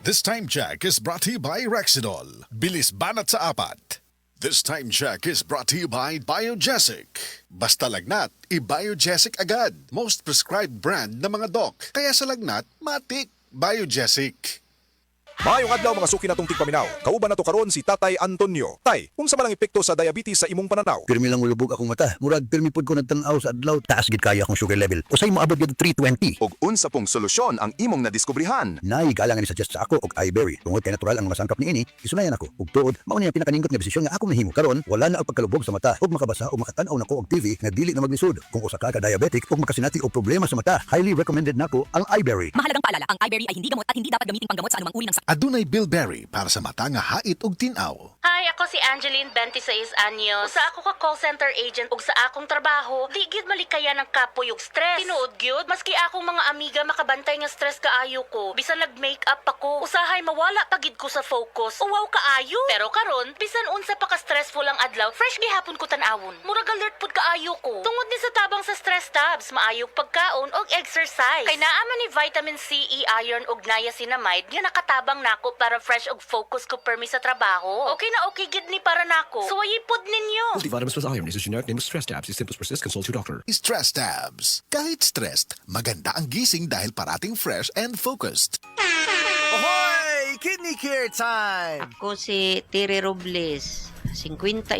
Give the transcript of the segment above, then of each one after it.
This time check is brought to you by Rexidol. Bilis banat sa apat. This time check is brought to you by Biogesic. Basta lagnat, i-Biogesic agad. Most prescribed brand ng mga doc. Kaya sa lagnat, matik. Biogesic. Maayong adlaw mga suki natong tigpaminaw. Kauban nato karon si Tatay Antonio. Tay, unsa man ang epekto sa diabetes sa imong pananaw? Pirmi lang ulubog akong mata. Murag pirmi pod ko nagtanaw sa adlaw. Taas gid kaya akong sugar level. Usay mo abot gid 320. Og unsa pong solusyon ang imong nadiskubrihan? Nay galangan ni suggest sa ako og iBerry. Tungod kay natural ang mga sangkap niini, isunayan ako. Ug tuod, mao ni ang pinakaningkot nga desisyon nga ako nahimo. Karon wala na ang pagkalubog sa mata. Ug makabasa o makatan-aw nako og TV nga dili na maglisod. Kung usa ka diabetic ug makasinati og problema sa mata, highly recommended nako ang iBerry. Mahalagang paalala, ang iBerry ay hindi gamot at hindi dapat gamitin panggamot sa anumang uri ng sakit. Adunay Bilberry para sa mata nga hait ug tinaw. Hi, ako si Angeline, 26 anyos. Sa ako ka call center agent ug sa akong trabaho, di gyud malikaya ng kapoy ug stress. Tinuod gyud, maski akong mga amiga makabantay nga stress kaayo ko. Bisan nag-makeup ako, usahay mawala pagid ko sa focus. Uwaw kaayo. Pero karon, bisan unsa pa ka stressful ang adlaw, fresh gihapon ko tan-awon. Murag alert pud kaayo ko. Tungod ni sa tabang sa stress tabs, maayog pagkaon og exercise. Kay naa man ni vitamin C, E, iron ug niacinamide nga nakatabang nako para fresh og focus ko permi sa trabaho. Okay na okay gid ni para nako. Suwayi pod ninyo. Multivitamins plus iron is a generic name of stress tabs. If symptoms persist, consult your doctor. Stress tabs. Kahit stressed, maganda ang gising dahil parating fresh and focused. Ahoy! Kidney Care time! Ako si Tere Robles, 59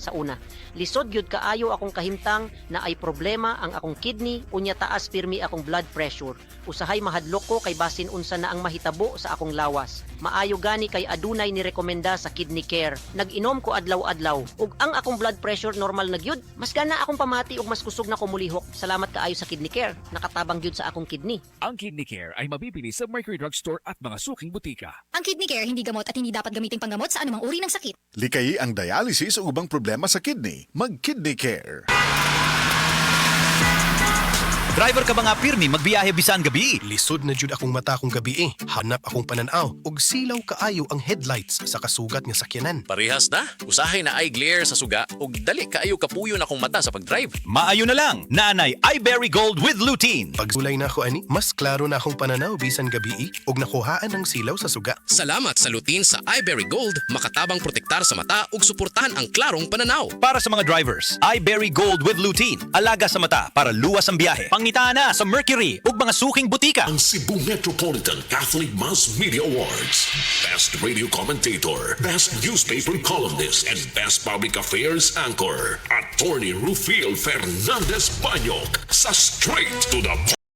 sa una. Lisod gyud kaayo akong kahimtang na ay problema ang akong kidney unya taas pirmi akong blood pressure. Usahay mahadlok ko kay basin unsa na ang mahitabo sa akong lawas. Maayo gani kay adunay ni rekomenda sa Kidney Care. Nag-inom ko adlaw-adlaw ug ang akong blood pressure normal na gyud. Mas gana akong pamati ug mas kusog na ko mulihok. Salamat kaayo sa Kidney Care. Nakatabang gyud sa akong kidney. Ang Kidney Care ay mabibili sa Mercury Drugstore at mga suking butika. Ang Kidney Care hindi gamot at hindi dapat gamitin panggamot sa anumang uri ng sakit. Likayi ang dialysis o ubang problema sa kidney. Mag-Kidney Care. Driver ka ba nga pirmi magbiyahe bisan gabi? Lisod na jud akong mata akong gabi eh. Hanap akong pananaw og silaw kaayo ang headlights sa kasugat nga sakyanan. Parehas na. Usahay na eye glare sa suga ug dali kaayo kapuyo na akong mata sa pagdrive. Maayo na lang. Naanay iBerry Gold with lutein. Pagsulay na ako ani, mas klaro na akong pananaw bisan gabi og nakuhaan ang silaw sa suga. Salamat sa lutein sa iBerry Gold, makatabang protektar sa mata ug suportahan ang klarong pananaw. Para sa mga drivers, iBerry Gold with lutein. Alaga sa mata para luwas ang biyahe. Pangitaan na sa Mercury ug mga suking butika. Ang Cebu Metropolitan Catholic Mass Media Awards. Best Radio Commentator, Best Newspaper Columnist, and Best Public Affairs Anchor. Attorney Rufil Fernandez Banyok sa Straight to the